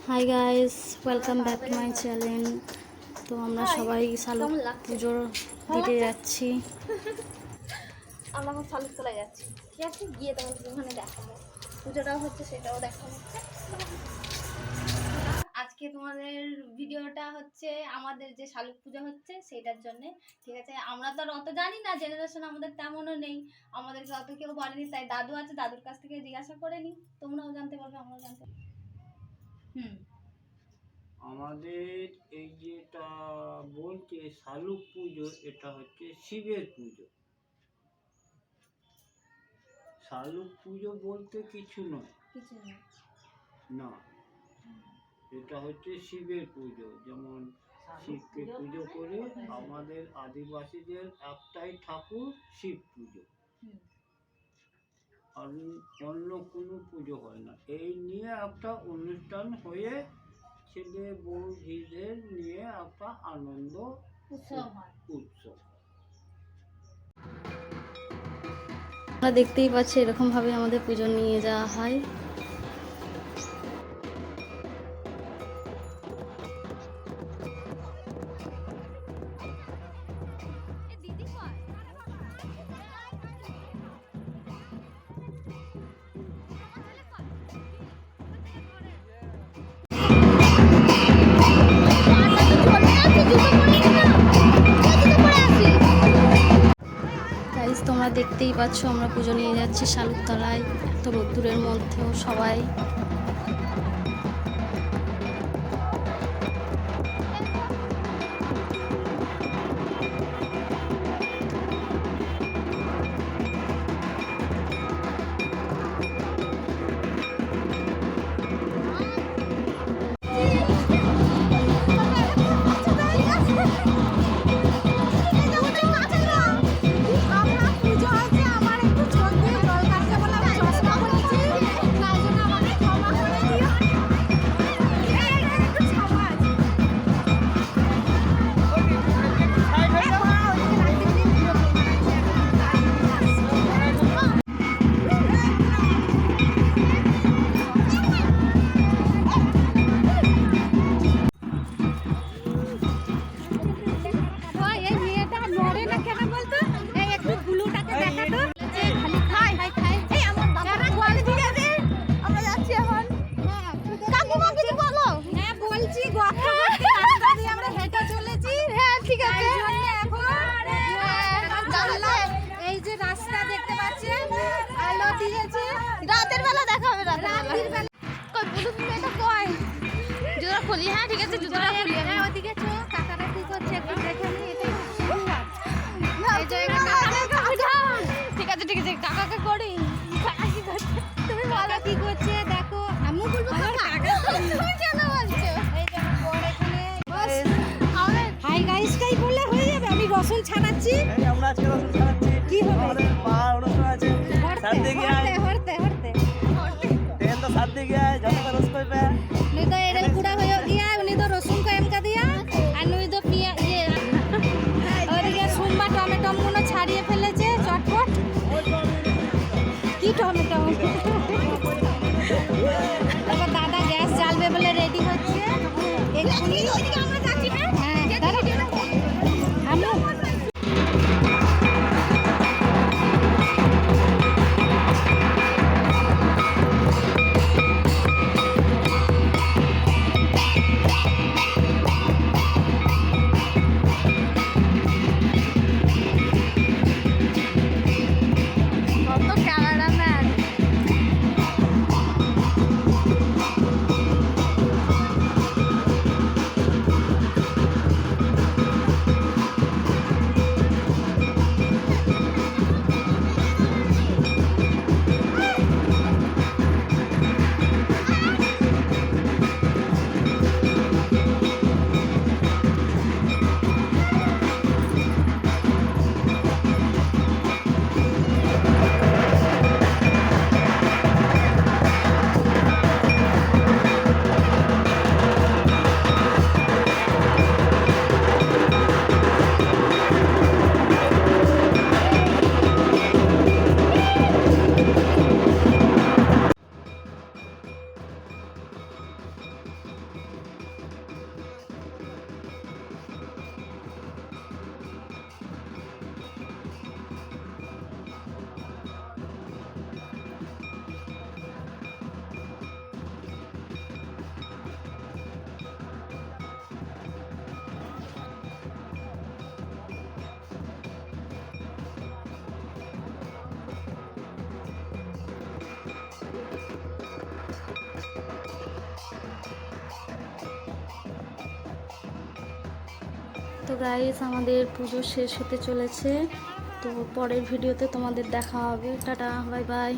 Hi guys, welcome back to my channel. তো আমরা সবাই শালুক পুজোর দিতে যাচ্ছি। আমরা এখন শালুক তলায় যাচ্ছি, ঠিক আছে? গিয়ে তোমাদের ওখানে দেখাবো পুজোটাও হচ্ছে, সেটাও দেখাবো। আজকে তোমাদের ভিডিওটা হচ্ছে আমাদের যে শালুক পুজো হচ্ছে সেটার জন্যে, ঠিক আছে? আমরা তো আর অত জানি না, জেনারেশন আমাদের তেমনও নেই, আমাদেরকে অত কেউ বলেনি, তাই দাদু আছে, দাদুর কাছ থেকে জিজ্ঞাসা করে নি। তোমরাও জানতে পারবে, আমরাও জানতে পারবো। আমাদের এই যেটা বলছে শালুক পুজো, এটা হচ্ছে শিবের পুজো। শালুক পুজো বলতে কিছু নয়, না, এটা হচ্ছে শিবের পুজো। যেমন শিবকে পুজো করে আমাদের আদিবাসীদের একটাই ঠাকুর শিব পুজো, আর অন্য কোনো পুজো হয় না। এই নিয়ে একটা অনুষ্ঠান হয়ে ছেলে বউ ঝিদের নিয়ে একটা আনন্দ উৎসব। আমরা দেখতেই পাচ্ছি এরকমভাবে আমাদের পুজো নিয়ে যাওয়া হয়। তোমরা দেখতেই পাচ্ছ আমরা পুজো নিয়ে যাচ্ছি শালুকতলায়, এত রোদ্দুরের মধ্যেও সবাই। রাতের বেলা দেখা হবে, জুতোটা খুলি। হ্যাঁ ঠিক আছে, জুতোটা খুলি। ওদিকে চো, কাকারা কি করছে একটু দেখে নি। ঠিক আছে ঠিক আছে, কাকাকে করি। তুমি বলো কি করছে, দেখো। আমি বলবো কাকা, তুমি কেন বলছো? এই যে বড় এখানে বস। হাই গাইস কাই বললে হয়ে যাবে। আমি রসুন ছাড়াচ্ছি। আমরা আজকে রসুন ছাড়াচ্ছি। কি হবে? আমাদের পাহাড় অনুষ্ঠান আছে। সাথে গিয়ে হরতে तेल तो साथ दे गया है, जब तक रस कोई पे नहीं तो एरल पूरा हो गया, नहीं तो रसून को एम का दिया और नहीं तो पिया ये और ये सुम्मा टमेटो मुनो छाड़िए फेलेছে চটপট কি টমেটো। তারপর দাদা গ্যাস জ্বালবে বলে রেডি হচ্ছে। এক্ষুনি ওইদিকে আমরা যাচ্ছি। হ্যাঁ দাঁড়া, তো গাইস আমাদের পুজো শেষ হতে চলেছে, তো পরের ভিডিওতে তোমাদের দেখা হবে। Tata, bye bye.